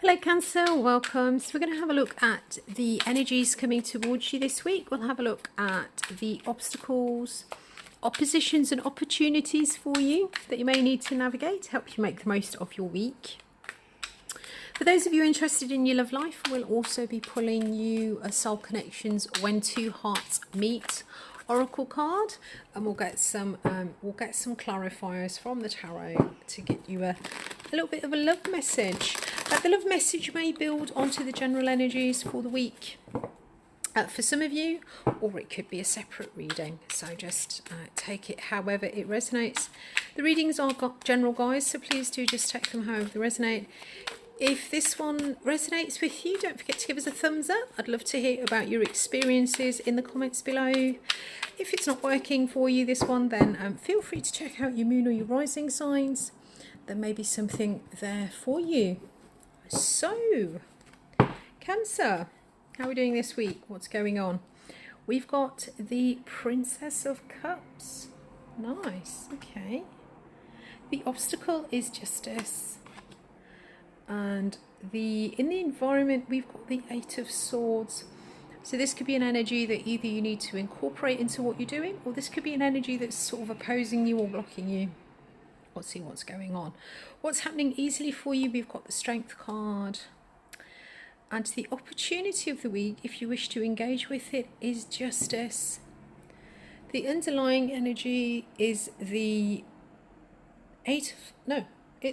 Hello Cancer, welcome. So we're going to have a look at the energies coming towards you this week. We'll have a look at the obstacles, oppositions and opportunities for you that you may need to navigate to help you make the most of your week. For those of you interested in your love life, we'll also be pulling you a Soul Connections When Two Hearts Meet oracle card, and we'll get some clarifiers from the tarot to get you a little bit of a love message. The love message may build onto the general energies for the week for some of you, or it could be a separate reading, so just take it however it resonates. The readings are general, guys, so please do just take them however they resonate. If this one resonates with you, don't forget to give us a thumbs up. I'd love to hear about your experiences in the comments below. If it's not working for you, this one, then feel free to check out your moon or your rising signs. There may be something there for you. So, Cancer, how are we doing this week? What's going on? We've got the Princess of Cups. Nice, okay. The obstacle is justice. And in the environment, we've got the Eight of Swords. So this could be an energy that either you need to incorporate into what you're doing, or this could be an energy that's sort of opposing you or blocking you. Let's see what's going on. What's happening easily for you? We've got the Strength card. And the opportunity of the week, if you wish to engage with it, is justice. The underlying energy is the it's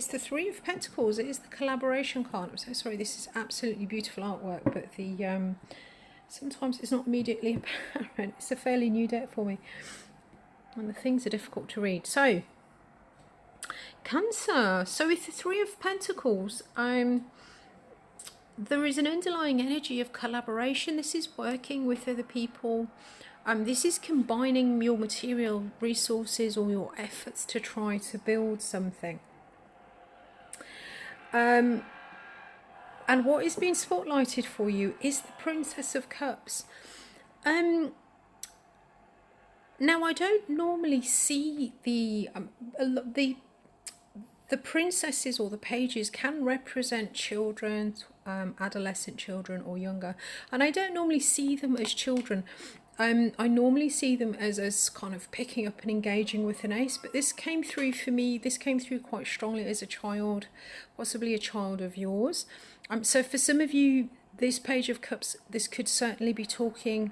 the Three of Pentacles. It is the collaboration card. I'm so sorry, this is absolutely beautiful artwork, but the sometimes it's not immediately apparent. It's a fairly new deck for me, and the things are difficult to read. So, Cancer. So with the Three of Pentacles, there is an underlying energy of collaboration. This is working with other people. This is combining your material resources or your efforts to try to build something. And what is being spotlighted for you is the Princess of Cups. Now, I don't normally see the princesses or the pages can represent children, adolescent children or younger, and I don't normally see them as children. I normally see them as kind of picking up and engaging with an ace, but this came through for me. This came through quite strongly as a child, possibly a child of yours. So for some of you, this Page of Cups, this could certainly be talking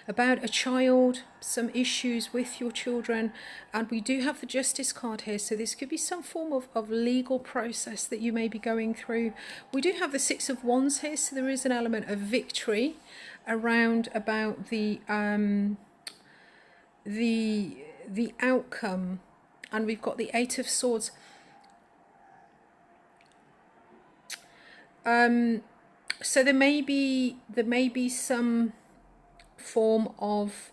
about a child, some issues with your children, and we do have the Justice card here, so this could be some form of legal process that you may be going through. We do have the Six of Wands here, so there is an element of victory around about the outcome, and we've got the Eight of Swords. So there may be some form of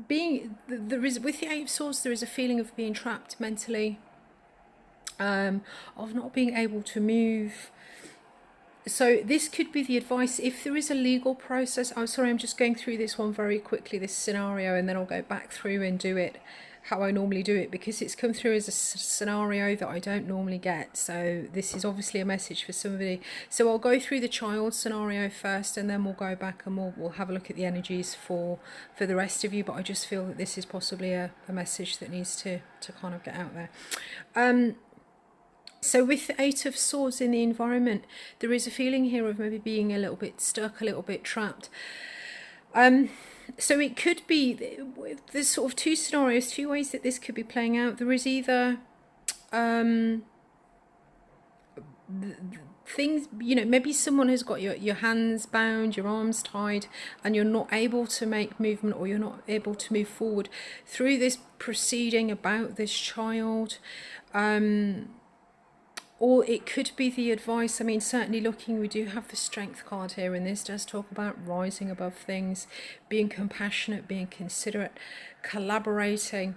being, there is, with the Eight of Swords, there is a feeling of being trapped mentally, of not being able to move. So this could be the advice if there is a legal process. I'm sorry, I'm just going through this one very quickly, this scenario, and then I'll go back through and do it how I normally do it, because it's come through as a scenario that I don't normally get. So this is obviously a message for somebody. So I'll go through the child scenario first, and then we'll go back and we'll have a look at the energies for the rest of you. But I just feel that this is possibly a message that needs to kind of get out there. So with the Eight of Swords in the environment, there is a feeling here of maybe being a little bit stuck, a little bit trapped. So it could be, there's sort of two scenarios, two ways that this could be playing out. There is either things, maybe someone has got your hands bound, your arms tied, and you're not able to make movement, or you're not able to move forward through this proceeding about this child. Or it could be the advice. I mean, certainly looking, we do have the Strength card here, and this does talk about rising above things, being compassionate, being considerate, collaborating,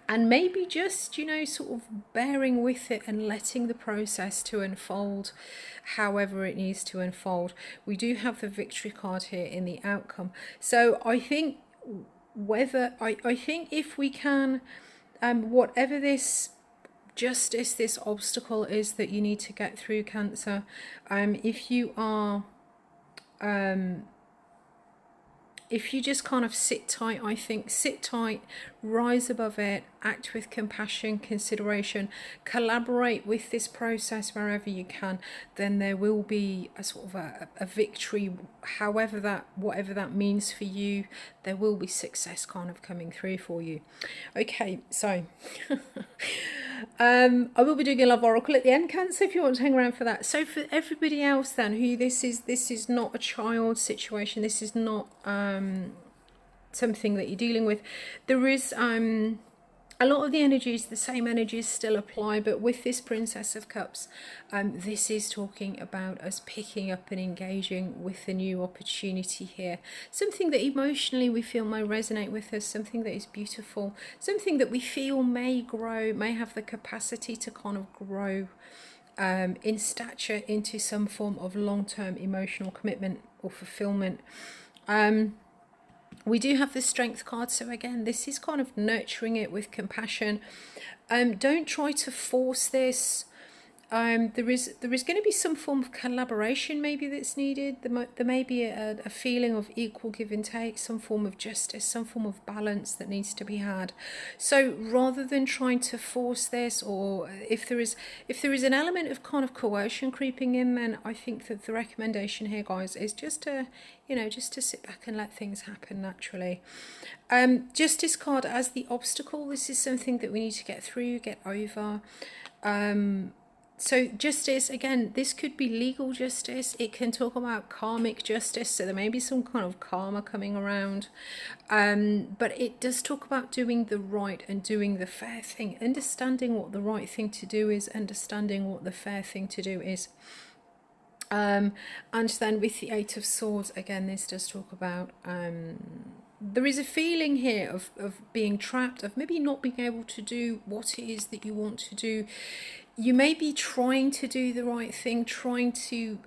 and maybe just, sort of bearing with it and letting the process to unfold however it needs to unfold. We do have the Victory card here in the outcome. So I think I think if we can, whatever this justice this obstacle is that you need to get through, Cancer. If you are if you just kind of sit tight, I think, sit tight, rise above it, act with compassion, consideration, collaborate with this process wherever you can, then there will be a sort of a victory, whatever that means for you. There will be success kind of coming through for you. Okay, so I will be doing a love oracle at the end, Cancer, if you want to hang around for that. So for everybody else then, who this is not a child situation, this is not something that you're dealing with. There is a lot of the energies, the same energies still apply, but with this Princess of Cups, this is talking about us picking up and engaging with a new opportunity here. Something that emotionally we feel may resonate with us, something that is beautiful, something that we feel may grow, may have the capacity to kind of grow in stature into some form of long-term emotional commitment or fulfillment. We do have the Strength card, so again, this is kind of nurturing it with compassion. Don't try to force this. There is going to be some form of collaboration maybe that's needed. There may be a feeling of equal give and take, some form of justice, some form of balance that needs to be had. So rather than trying to force this, or if there is an element of kind of coercion creeping in, then I think that the recommendation here, guys, is just to sit back and let things happen naturally. Justice card as the obstacle. This is something that we need to get through, get over. So justice, again, this could be legal justice. It can talk about karmic justice. So there may be some kind of karma coming around. But it does talk about doing the right and doing the fair thing. Understanding what the right thing to do is. Understanding what the fair thing to do is. And then with the Eight of Swords, again, this does talk about... there is a feeling here of being trapped, of maybe not being able to do what it is that you want to do. You may be trying to do the right thing, trying to,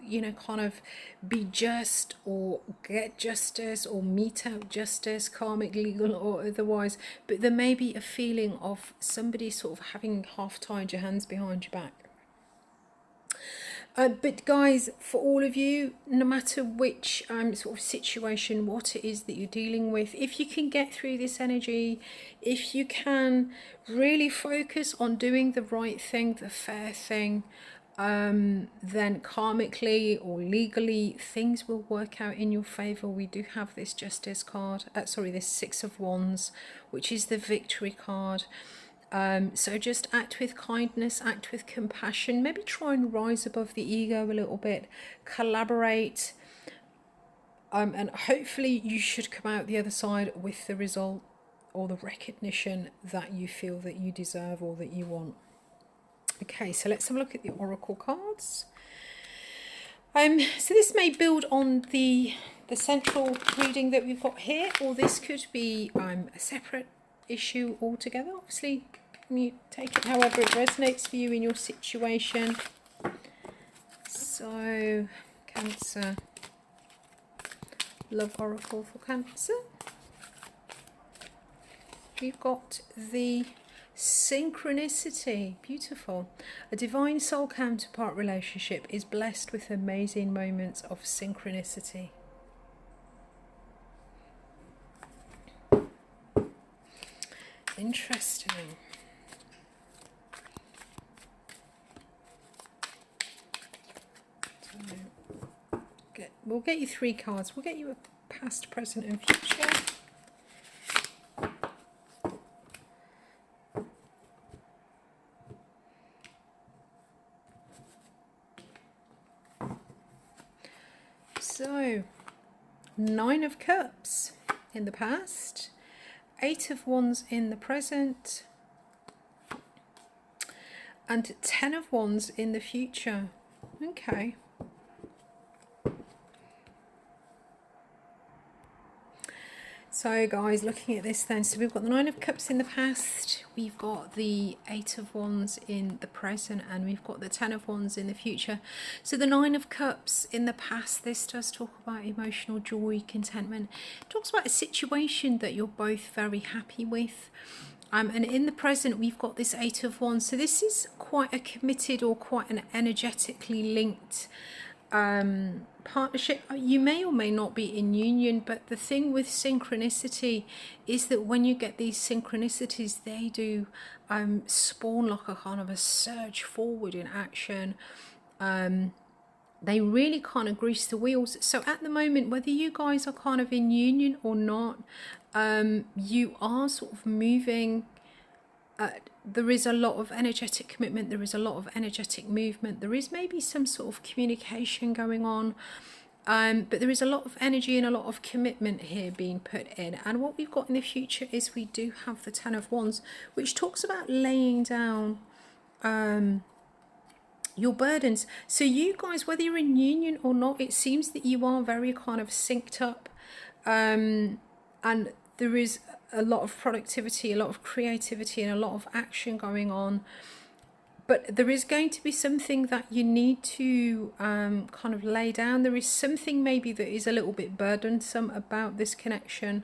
kind of be just or get justice or mete out justice, karmic, legal or otherwise. But there may be a feeling of somebody sort of having half tied your hands behind your back. But guys, for all of you, no matter which sort of situation, what it is that you're dealing with, if you can get through this energy, if you can really focus on doing the right thing, the fair thing, then karmically or legally things will work out in your favor. We do have this Justice card, this Six of Wands, which is the Victory card. So just act with kindness, act with compassion, maybe try and rise above the ego a little bit, collaborate, and hopefully you should come out the other side with the result or the recognition that you feel that you deserve or that you want. Okay, so let's have a look at the Oracle cards. So this may build on the central reading that we've got here, or this could be a separate issue altogether. Obviously, you take it however it resonates for you in your situation. So, Cancer, love oracle for Cancer. We've got the synchronicity, beautiful. A divine soul counterpart relationship is blessed with amazing moments of synchronicity. Interesting. We'll get you 3 cards. We'll get you a past, present and future. So, 9 of Cups in the past. 8 of Wands in the present, and 10 of Wands in the future. Okay. So guys, looking at this then, so we've got the 9 of Cups in the past, we've got the 8 of Wands in the present, and we've got the 10 of Wands in the future. So the 9 of Cups in the past, this does talk about emotional joy, contentment. It talks about a situation that you're both very happy with. And in the present, we've got this Eight of Wands. So this is quite a committed or quite an energetically linked partnership. You may or may not be in union, but the thing with synchronicity is that when you get these synchronicities, they do spawn like a kind of a surge forward in action. They really kind of grease the wheels. So at the moment, whether you guys are kind of in union or not, you are sort of moving. There is a lot of energetic commitment. There is a lot of energetic movement. There is maybe some sort of communication going on. But there is a lot of energy and a lot of commitment here being put in. And what we've got in the future is we do have the Ten of Wands, which talks about laying down your burdens. So you guys, whether you're in union or not, it seems that you are very kind of synced up, and there is a lot of productivity, a lot of creativity, and a lot of action going on. But there is going to be something that you need to kind of lay down. There is something maybe that is a little bit burdensome about this connection.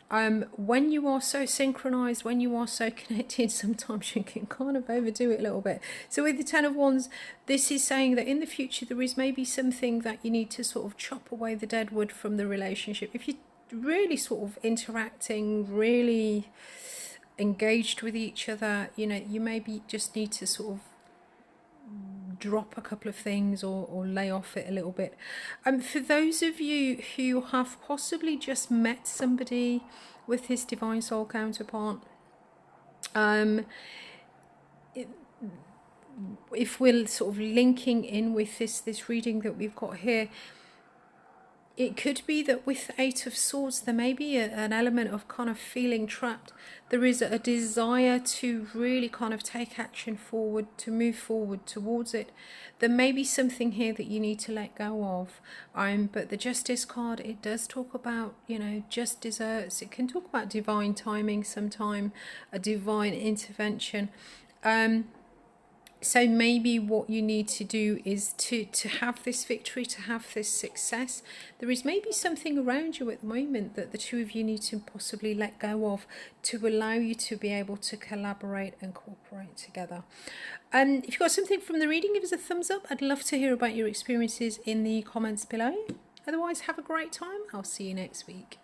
When you are so synchronized, when you are so connected, sometimes you can kind of overdo it a little bit. So with the Ten of Wands, this is saying that in the future there is maybe something that you need to sort of chop away the dead wood from the relationship. If you're really sort of interacting, really engaged with each other, you know, you maybe just need to sort of drop a couple of things or lay off it a little bit. For those of you who have possibly just met somebody with his divine soul counterpart, if we're sort of linking in with this reading that we've got here, it could be that with the Eight of Swords, there may be an element of kind of feeling trapped. There is a desire to really kind of take action forward, to move forward towards it. There may be something here that you need to let go of. But the Justice card, it does talk about, you know, just desserts. It can talk about divine timing sometime, a divine intervention. So maybe what you need to do is to have this victory, to have this success. There is maybe something around you at the moment that the two of you need to possibly let go of to allow you to be able to collaborate and cooperate together. If you've got something from the reading, give us a thumbs up. I'd love to hear about your experiences in the comments below. Otherwise, have a great time. I'll see you next week.